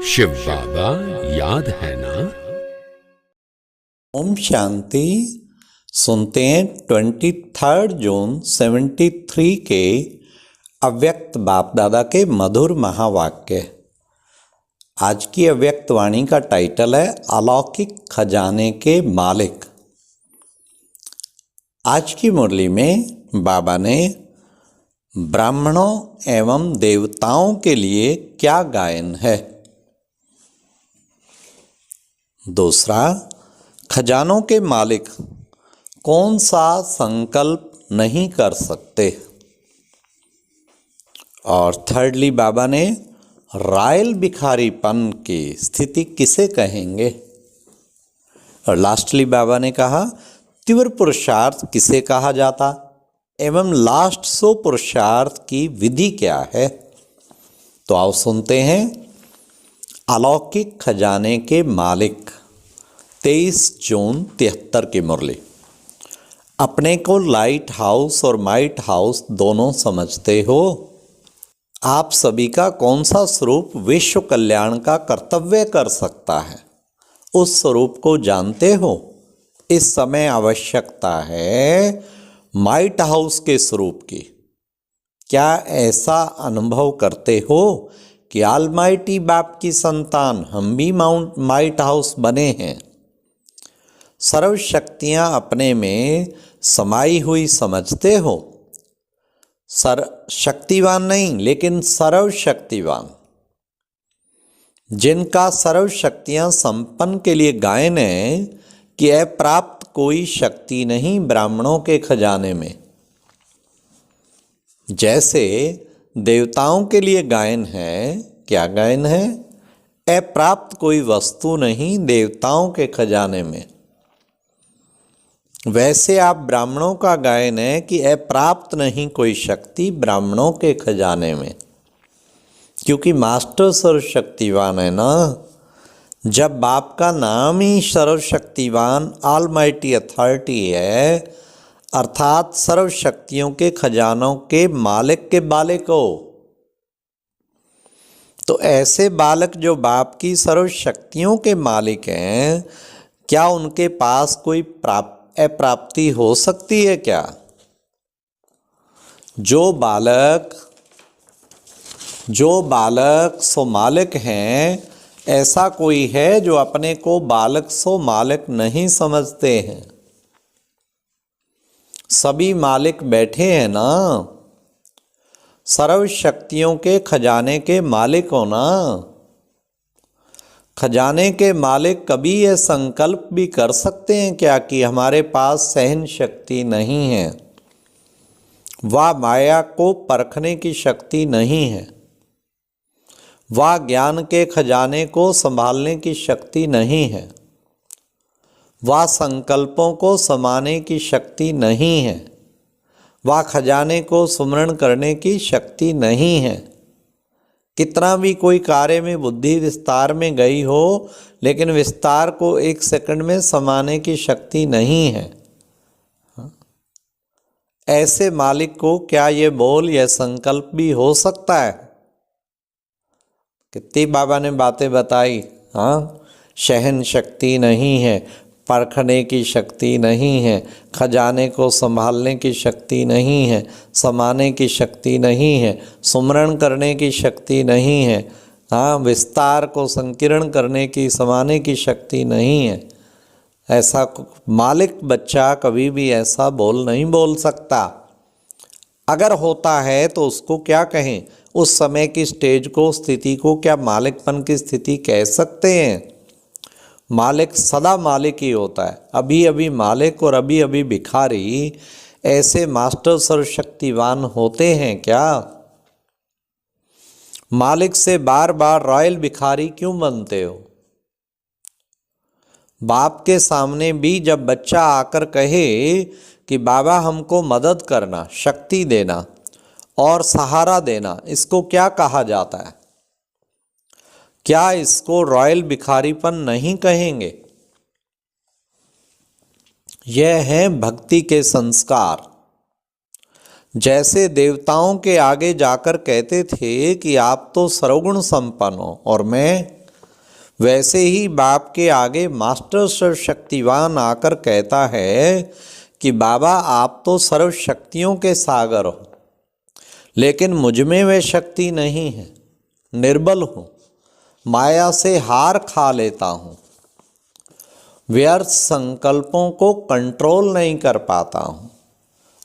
शिव बाबा याद है ना। ओम शांति। सुनते हैं 23 जून 73 के अव्यक्त बाप दादा के मधुर महावाक्य। आज की अव्यक्त वाणी का टाइटल है अलौकिक खजाने के मालिक। आज की मुरली में बाबा ने ब्राह्मणों एवं देवताओं के लिए क्या गायन है। दूसरा, खजानों के मालिक कौन सा संकल्प नहीं कर सकते। और थर्डली बाबा ने रॉयल भिखारीपन की स्थिति किसे कहेंगे। और लास्टली बाबा ने कहा तीव्र पुरुषार्थ किसे कहा जाता एवं लास्ट 100 पुरुषार्थ की विधि क्या है। तो आओ सुनते हैं अलौकिक खजाने के मालिक 23 जून 73 की मुरली। अपने को लाइट हाउस और माइट हाउस दोनों समझते हो। आप सभी का कौन सा स्वरूप विश्व कल्याण का कर्तव्य कर सकता है, उस स्वरूप को जानते हो। इस समय आवश्यकता है माइट हाउस के स्वरूप की। क्या ऐसा अनुभव करते हो कि ऑलमाइटी बाप की संतान हम भी माइट हाउस बने हैं। सर्व शक्तियाँ अपने में समाई हुई समझते हो। शक्तिवान नहीं लेकिन सर्व शक्तिवान, जिनका सर्व शक्तियाँ संपन्न के लिए गायन है कि अप्राप्त कोई शक्ति नहीं ब्राह्मणों के खजाने में। जैसे देवताओं के लिए गायन है, क्या गायन है, अप्राप्त कोई वस्तु नहीं देवताओं के खजाने में। वैसे आप ब्राह्मणों का गायन है कि अप्राप्त नहीं कोई शक्ति ब्राह्मणों के खजाने में, क्योंकि मास्टर सर्वशक्तिवान है ना। जब बाप का नाम ही सर्वशक्तिवान ऑलमाइटी अथॉरिटी है, अर्थात सर्व शक्तियों के खजानों के मालिक के बालक हो, तो ऐसे बालक जो बाप की सर्व शक्तियों के मालिक हैं, क्या उनके पास कोई अप्राप्ति हो सकती है क्या। जो बालक सो मालिक हैं, ऐसा कोई है जो अपने को बालक सो मालिक नहीं समझते हैं। सभी मालिक बैठे हैं ना, सर्व शक्तियों के खजाने के मालिक हो ना। खजाने के मालिक कभी यह संकल्प भी कर सकते हैं क्या कि हमारे पास सहन शक्ति नहीं है, वह माया को परखने की शक्ति नहीं है, वह ज्ञान के खजाने को संभालने की शक्ति नहीं है, वह संकल्पों को समाने की शक्ति नहीं है, वह खजाने को सुमरण करने की शक्ति नहीं है। कितना भी कोई कार्य में बुद्धि विस्तार में गई हो, लेकिन विस्तार को 1 सेकंड में समाने की शक्ति नहीं है। ऐसे मालिक को क्या ये बोल यह संकल्प भी हो सकता है। कितनी बाबा ने बातें बताई। हाँ, सहन शक्ति नहीं है, परखने की शक्ति नहीं है, खजाने को संभालने की शक्ति नहीं है, समाने की शक्ति नहीं है, सुमरण करने की शक्ति नहीं है, हाँ, विस्तार को संकीर्ण करने की समाने की शक्ति नहीं है। ऐसा मालिक बच्चा कभी भी ऐसा नहीं बोल सकता। अगर होता है तो उसको क्या कहें, उस समय की स्टेज को, स्थिति को क्या मालिकपन की स्थिति कह सकते हैं। मालिक सदा मालिक ही होता है। अभी अभी मालिक और अभी अभी भिखारी, ऐसे मास्टर सर्वशक्तिवान होते हैं क्या। मालिक से बार बार रॉयल भिखारी क्यों बनते हो। बाप के सामने भी जब बच्चा आकर कहे कि बाबा हमको मदद करना, शक्ति देना और सहारा देना, इसको क्या कहा जाता है। क्या इसको रॉयल भिखारीपन नहीं कहेंगे। यह है भक्ति के संस्कार। जैसे देवताओं के आगे जाकर कहते थे कि आप तो सर्वगुण संपन्न हो और मैं वैसे ही बाप के आगे मास्टर सर्वशक्तिवान आकर कहता है कि बाबा आप तो सर्व शक्तियों के सागर हो, लेकिन मुझ में वह शक्ति नहीं है, निर्बल हूँ, माया से हार खा लेता हूँ, व्यर्थ संकल्पों को कंट्रोल नहीं कर पाता हूँ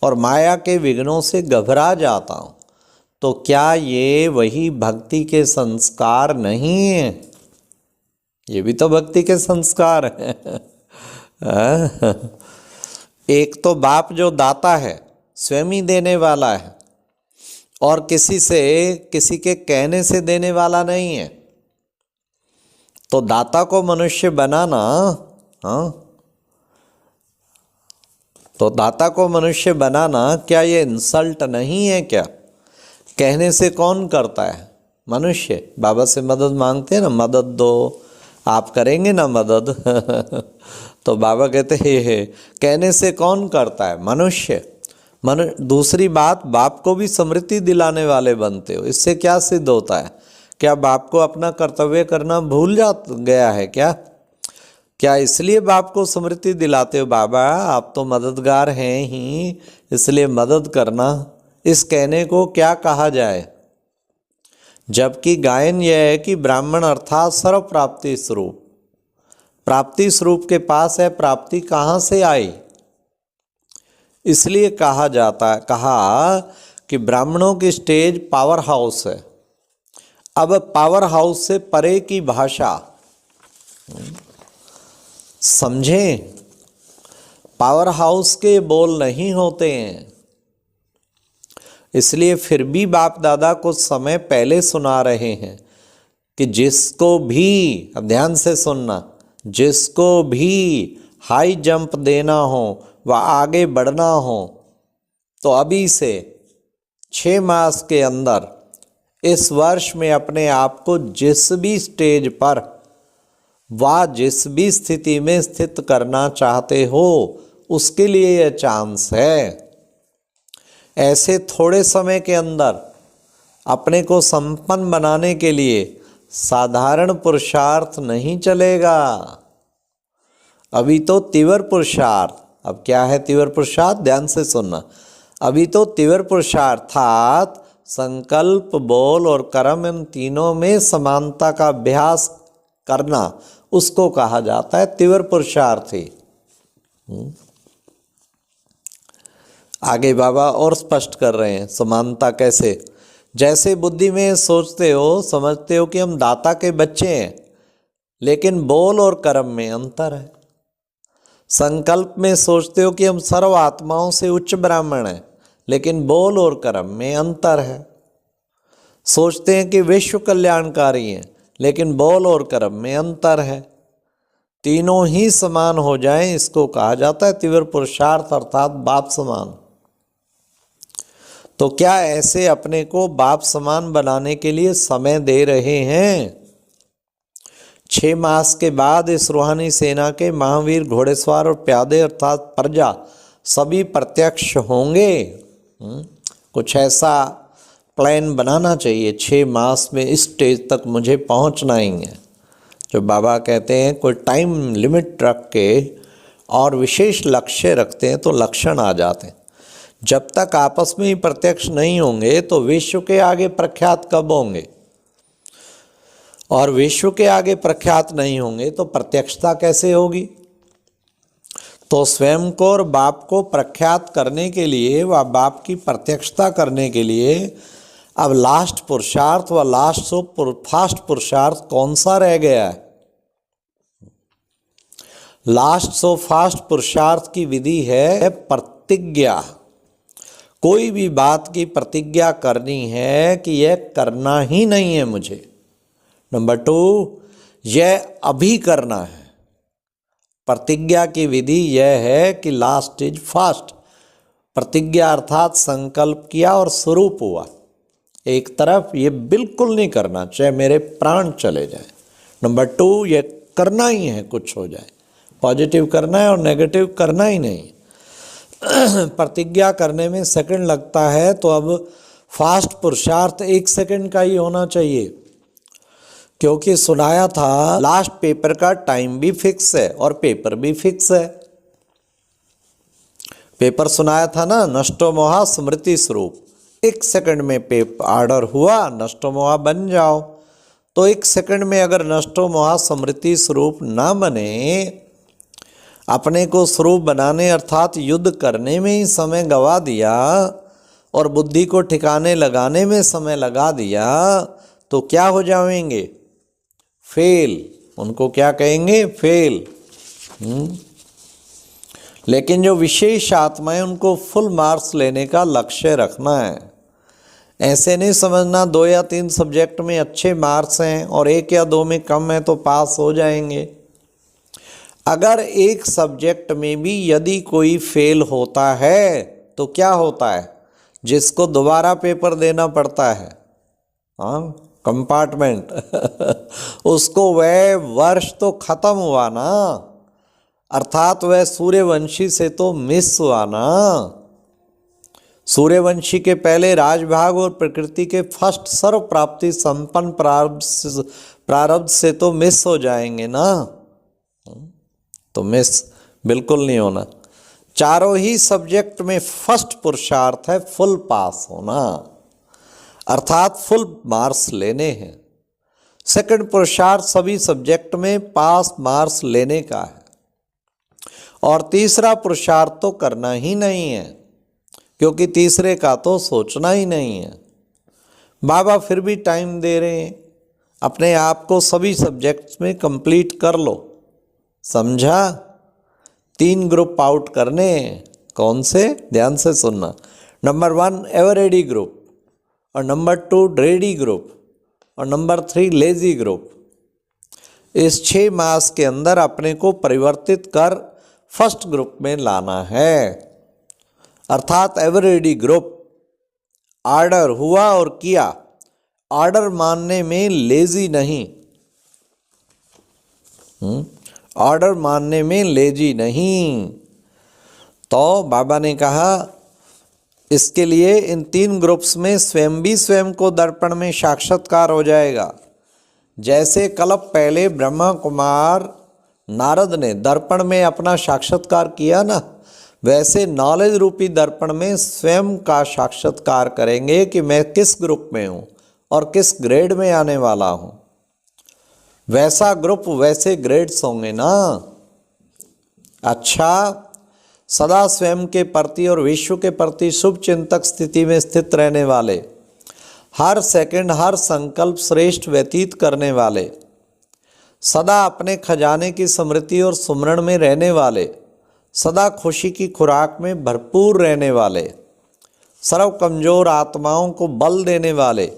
और माया के विघ्नों से घबरा जाता हूँ। तो क्या ये वही भक्ति के संस्कार नहीं है? ये भी तो भक्ति के संस्कार हैं। एक तो बाप जो दाता है, स्वयं ही देने वाला है और किसी के कहने से देने वाला नहीं है। तो दाता को मनुष्य बनाना, तो दाता को मनुष्य बनाना क्या ये इंसल्ट नहीं है क्या? कहने से कौन करता है? मनुष्य। बाबा से मदद मांगते हैं ना, मदद दो, आप करेंगे ना मदद? तो बाबा कहते हैं कहने से कौन करता है? मनुष्य। दूसरी बात, बाप को भी स्मृति दिलाने वाले बनते हो। इससे क्या सिद्ध होता है? क्या बाप को अपना कर्तव्य करना भूल गया है क्या? क्या इसलिए बाप को स्मृति दिलाते हो, बाबा आप तो मददगार हैं ही, इसलिए मदद करना? इस कहने को क्या कहा जाए? जबकि गायन यह है कि ब्राह्मण अर्थात सर्व प्राप्ति स्वरूप, प्राप्ति स्वरूप के पास है, प्राप्ति कहाँ से आई? इसलिए कहा कि ब्राह्मणों की स्टेज पावर हाउस है। अब पावर हाउस से परे की भाषा समझें, पावर हाउस के बोल नहीं होते हैं। इसलिए फिर भी बाप दादा कुछ समय पहले सुना रहे हैं कि जिसको भी, अब ध्यान से सुनना, जिसको भी हाई जंप देना हो व आगे बढ़ना हो तो अभी से 6 मास के अंदर इस वर्ष में अपने आप को जिस भी स्टेज पर व जिस भी स्थिति में स्थित करना चाहते हो उसके लिए यह चांस है। ऐसे थोड़े समय के अंदर अपने को संपन्न बनाने के लिए साधारण पुरुषार्थ नहीं चलेगा। अभी तो तीव्र पुरुषार्थ। अब क्या है तीव्र पुरुषार्थ? ध्यान से सुनना। अभी तो तीव्र पुरुषार्थ अर्थात संकल्प, बोल और कर्म, इन तीनों में समानता का अभ्यास करना, उसको कहा जाता है तीव्र पुरुषार्थी। आगे बाबा और स्पष्ट कर रहे हैं समानता कैसे। जैसे बुद्धि में सोचते हो, समझते हो कि हम दाता के बच्चे हैं, लेकिन बोल और कर्म में अंतर है। संकल्प में सोचते हो कि हम सर्व आत्माओं से उच्च ब्राह्मण हैं, लेकिन बोल और कर्म में अंतर है। सोचते हैं कि विश्व कल्याणकारी हैं, लेकिन बोल और कर्म में अंतर है। तीनों ही समान हो जाएं, इसको कहा जाता है तीव्र पुरुषार्थ अर्थात बाप समान। तो क्या ऐसे अपने को बाप समान बनाने के लिए समय दे रहे हैं? 6 मास के बाद इस रूहानी सेना के महावीर, घोड़ेसवार और प्यादे अर्थात प्रजा सभी प्रत्यक्ष होंगे। कुछ ऐसा प्लान बनाना चाहिए, 6 मास में इस स्टेज तक मुझे पहुंचना ही है। जो बाबा कहते हैं कोई टाइम लिमिट रख के और विशेष लक्ष्य रखते हैं तो लक्षण आ जाते हैं। जब तक आपस में ही प्रत्यक्ष नहीं होंगे तो विश्व के आगे प्रख्यात कब होंगे? और विश्व के आगे प्रख्यात नहीं होंगे तो प्रत्यक्षता कैसे होगी? तो स्वयं को और बाप को प्रख्यात करने के लिए व बाप की प्रत्यक्षता करने के लिए अब लास्ट पुरुषार्थ व फास्ट पुरुषार्थ कौन सा रह गया है? लास्ट सो फास्ट पुरुषार्थ की विधि है प्रतिज्ञा। कोई भी बात की प्रतिज्ञा करनी है कि यह करना ही नहीं है मुझे। नंबर 2, यह अभी करना है। प्रतिज्ञा की विधि यह है कि लास्ट इज फास्ट। प्रतिज्ञा अर्थात संकल्प किया और स्वरूप हुआ एक तरफ, ये बिल्कुल नहीं करना चाहे मेरे प्राण चले जाए। नंबर 2, ये करना ही है, कुछ हो जाए। पॉजिटिव करना है और नेगेटिव करना ही नहीं। प्रतिज्ञा करने में सेकंड लगता है, तो अब फास्ट पुरुषार्थ 1 सेकंड का ही होना चाहिए। क्योंकि सुनाया था लास्ट पेपर का टाइम भी फिक्स है और पेपर भी फिक्स है। पेपर सुनाया था ना, नष्टो मोहा स्मृति स्वरूप। 1 सेकंड में पेपर ऑर्डर हुआ, नष्टो मोहा बन जाओ। तो 1 सेकंड में अगर नष्टो मोहा स्मृति स्वरूप ना बने, अपने को स्वरूप बनाने अर्थात युद्ध करने में ही समय गवा दिया और बुद्धि को ठिकाने लगाने में समय लगा दिया, तो क्या हो जाएंगे? फेल। उनको क्या कहेंगे? फेल। लेकिन जो विशेष आत्माएं, उनको फुल मार्क्स लेने का लक्ष्य रखना है। ऐसे नहीं समझना 2 या 3 सब्जेक्ट में अच्छे मार्क्स हैं और 1 या 2 में कम है तो पास हो जाएंगे। अगर एक सब्जेक्ट में भी यदि कोई फेल होता है तो क्या होता है? जिसको दोबारा पेपर देना पड़ता है, हाँ, कंपार्टमेंट उसको वह वर्ष तो खत्म हुआ ना, अर्थात वह सूर्यवंशी से तो मिस हुआ ना। सूर्यवंशी के पहले राजभाग और प्रकृति के फर्स्ट सर्व प्राप्ति संपन्न प्रारब्ध से तो मिस हो जाएंगे ना। तो मिस बिल्कुल नहीं होना। चारों ही सब्जेक्ट में फर्स्ट पुरुषार्थ है फुल पास होना, अर्थात फुल मार्क्स लेने हैं। सेकंड पुरुषार्थ सभी सब्जेक्ट में पास मार्क्स लेने का है। और तीसरा पुरुषार्थ तो करना ही नहीं है, क्योंकि तीसरे का तो सोचना ही नहीं है। बाबा फिर भी टाइम दे रहे हैं, अपने आप को सभी सब्जेक्ट्स में कंप्लीट कर लो। समझा? 3 ग्रुप आउट करने। कौन से? ध्यान से सुनना। नंबर 1 एवर रेडी ग्रुप, और नंबर 2 रेडी ग्रुप, और नंबर 3 लेजी ग्रुप। इस 6 मास के अंदर अपने को परिवर्तित कर फर्स्ट ग्रुप में लाना है, अर्थात एवर रेडी ग्रुप। ऑर्डर हुआ और किया, ऑर्डर मानने में लेजी नहीं, ऑर्डर मानने में लेजी नहीं। तो बाबा ने कहा इसके लिए इन 3 ग्रुप्स में स्वयं भी स्वयं को दर्पण में साक्षात्कार हो जाएगा। जैसे कल्प पहले ब्रह्मा कुमार नारद ने दर्पण में अपना साक्षात्कार किया ना, वैसे नॉलेज रूपी दर्पण में स्वयं का साक्षात्कार करेंगे कि मैं किस ग्रुप में हूँ और किस ग्रेड में आने वाला हूँ। वैसा ग्रुप वैसे ग्रेड्स होंगे ना। अच्छा, सदा स्वयं के प्रति और विश्व के प्रति शुभ चिंतक स्थिति में स्थित रहने वाले, हर सेकंड हर संकल्प श्रेष्ठ व्यतीत करने वाले, सदा अपने खजाने की स्मृति और सुमरण में रहने वाले, सदा खुशी की खुराक में भरपूर रहने वाले, सर्व कमजोर आत्माओं को बल देने वाले,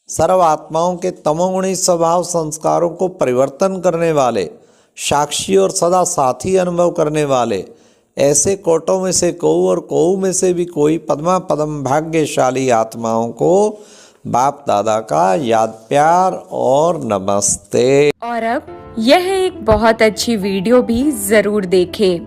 सर्व आत्माओं के तमोगुणी स्वभाव संस्कारों को परिवर्तन करने वाले, साक्षी और सदा साथी अनुभव करने वाले, ऐसे कोटों में से कोऊ और कोऊ में से भी कोई पद्मा पदम भाग्यशाली आत्माओं को बाप दादा का याद प्यार और नमस्ते। और अब यह एक बहुत अच्छी वीडियो भी जरूर देखें।